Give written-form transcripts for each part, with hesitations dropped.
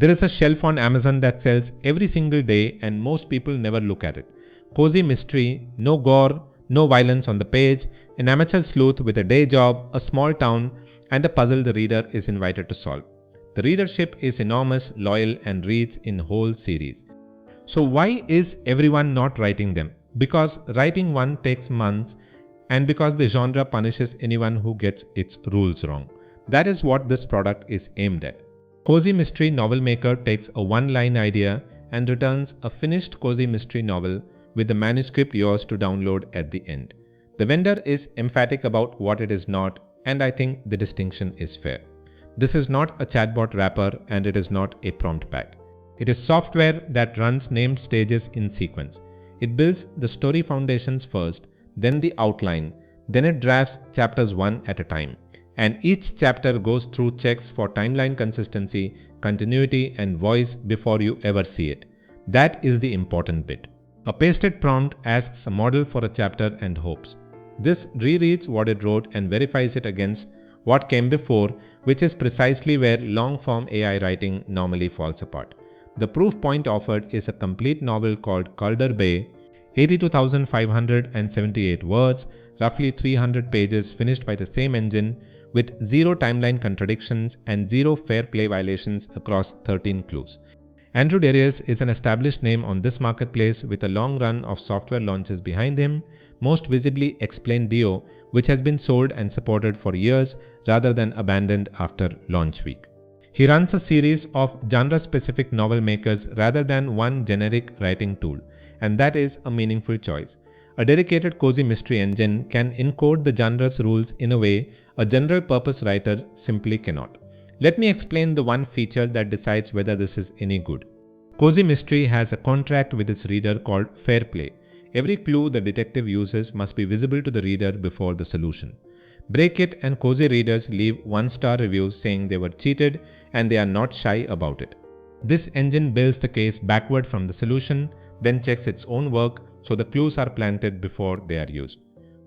There is a shelf on Amazon that sells every single day and most people never look at it. Cozy mystery, no gore, no violence on the page, an amateur sleuth with a day job, a small town, and a puzzle the reader is invited to solve. The readership is enormous, loyal, and reads in whole series. So why is everyone not writing them? Because writing one takes months and because the genre punishes anyone who gets its rules wrong. That is what this product is aimed at. Cozy Mystery Novel Maker takes a one-line idea and returns a finished cozy mystery novel with the manuscript yours to download at the end. The vendor is emphatic about what it is not, and I think the distinction is fair. This is not a chatbot wrapper and it is not a prompt pack. It is software that runs named stages in sequence. It builds the story foundations first, then the outline, then it drafts chapters one at a time. And each chapter goes through checks for timeline consistency, continuity, and voice before you ever see it. That is the important bit. A pasted prompt asks a model for a chapter and hopes. This rereads what it wrote and verifies it against what came before, which is precisely where long-form AI writing normally falls apart. The proof point offered is a complete novel called Calder Bay, 82,578 words, roughly 300 pages finished by the same engine, with zero timeline contradictions and zero fair play violations across 13 clues. Andrew Darius is an established name on this marketplace with a long run of software launches behind him, most visibly Explain Dio, which has been sold and supported for years rather than abandoned after launch week. He runs a series of genre-specific novel makers rather than one generic writing tool, and that is a meaningful choice. A dedicated cozy mystery engine can encode the genre's rules in a way a general-purpose writer simply cannot. Let me explain the one feature that decides whether this is any good. Cozy Mystery has a contract with its reader called fair play. Every clue the detective uses must be visible to the reader before the solution. Break It and Cozy readers leave one-star reviews saying they were cheated and they are not shy about it. This engine builds the case backward from the solution, then checks its own work so the clues are planted before they are used.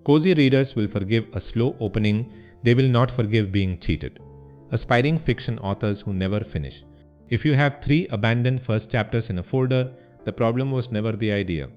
Cozy readers will forgive a slow opening, they will not forgive being cheated. Aspiring fiction authors who never finish. If you have 3 abandoned first chapters in a folder, the problem was never the idea.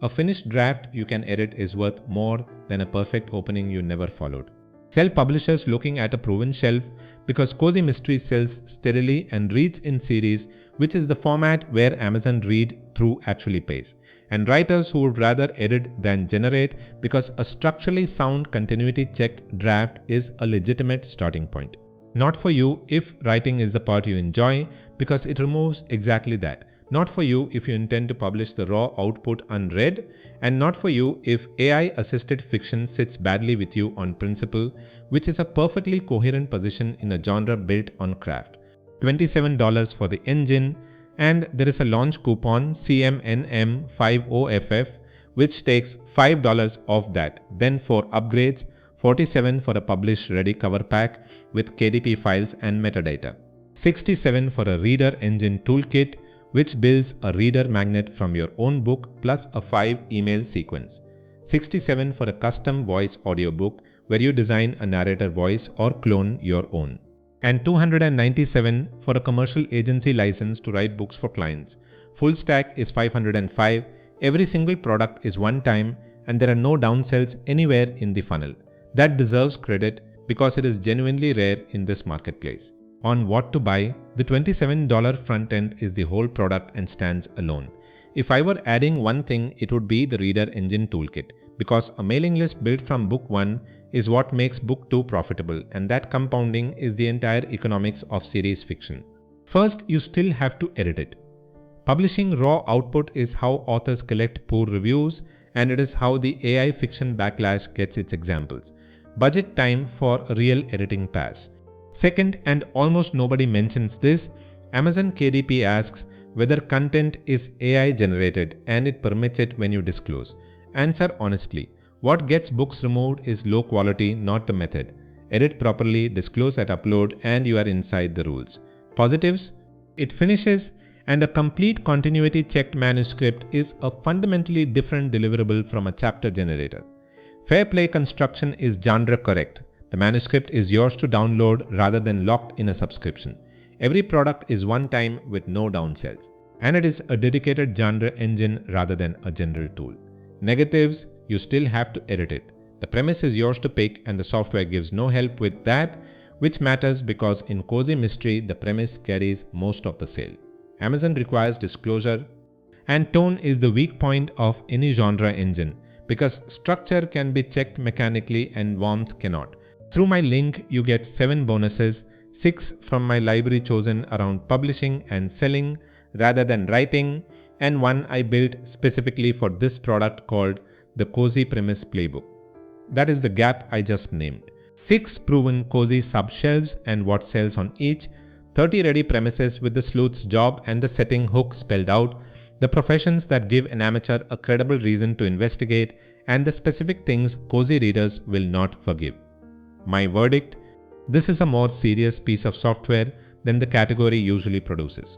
A finished draft you can edit is worth more than a perfect opening you never followed. Self-publishers looking at a proven shelf because Cozy Mystery sells steadily and reads in series, which is the format where Amazon Read Through actually pays. And writers who would rather edit than generate because a structurally sound continuity-checked draft is a legitimate starting point. Not for you if writing is the part you enjoy because it removes exactly that. Not for you if you intend to publish the raw output unread, and not for you if AI-assisted fiction sits badly with you on principle, which is a perfectly coherent position in a genre built on craft. $27 for the engine, and there is a launch coupon CMNM50FF which takes $5 off that. Then for upgrades, $47 for a publish ready cover pack with KDP files and metadata. $67 for a reader engine toolkit which builds a reader magnet from your own book plus a 5-email sequence. $67 for a custom voice audiobook where you design a narrator voice or clone your own. And $297 for a commercial agency license to write books for clients. Full stack is $505. Every single product is one time and there are no downsells anywhere in the funnel. That deserves credit because it is genuinely rare in this marketplace. On what to buy, the $27 front end is the whole product and stands alone. If I were adding one thing, it would be the Reader Engine Toolkit, because a mailing list built from book 1 is what makes book 2 profitable, and that compounding is the entire economics of series fiction. First, you still have to edit it. Publishing raw output is how authors collect poor reviews, and it is how the AI fiction backlash gets its examples. Budget time for a real editing pass. Second, and almost nobody mentions this, Amazon KDP asks whether content is AI generated and it permits it when you disclose. Answer honestly. What gets books removed is low quality, not the method. Edit properly, disclose at upload, and you are inside the rules. Positives? It finishes, and a complete continuity checked manuscript is a fundamentally different deliverable from a chapter generator. Fair play construction is genre correct. The manuscript is yours to download rather than locked in a subscription. Every product is one time with no downsells. And it is a dedicated genre engine rather than a general tool. Negatives, you still have to edit it. The premise is yours to pick and the software gives no help with that, which matters because in Cozy Mystery, the premise carries most of the sale. Amazon requires disclosure, and tone is the weak point of any genre engine because structure can be checked mechanically and warmth cannot. Through my link, you get 7 bonuses, 6 from my library chosen around publishing and selling rather than writing, and one I built specifically for this product called the Cozy Premise Playbook. That is the gap I just named. 6 proven cozy subshelves and what sells on each, 30 ready premises with the sleuth's job and the setting hook spelled out, the professions that give an amateur a credible reason to investigate, and the specific things cozy readers will not forgive. My verdict: this is a more serious piece of software than the category usually produces.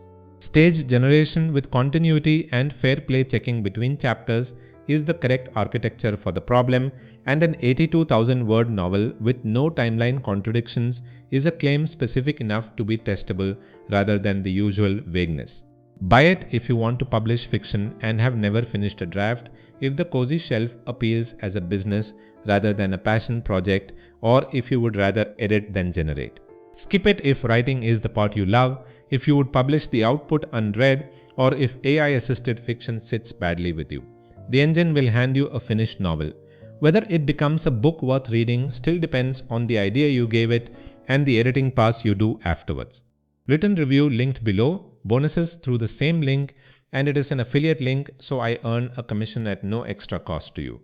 Stage generation with continuity and fair play checking between chapters is the correct architecture for the problem, and an 82,000 word novel with no timeline contradictions is a claim specific enough to be testable rather than the usual vagueness. Buy it if you want to publish fiction and have never finished a draft, if the cozy shelf appeals as a business rather than a passion project, or if you would rather edit than generate. Skip it if writing is the part you love, if you would publish the output unread, or if AI-assisted fiction sits badly with you. The engine will hand you a finished novel. Whether it becomes a book worth reading still depends on the idea you gave it and the editing pass you do afterwards. Written review linked below, bonuses through the same link, and it is an affiliate link, so I earn a commission at no extra cost to you.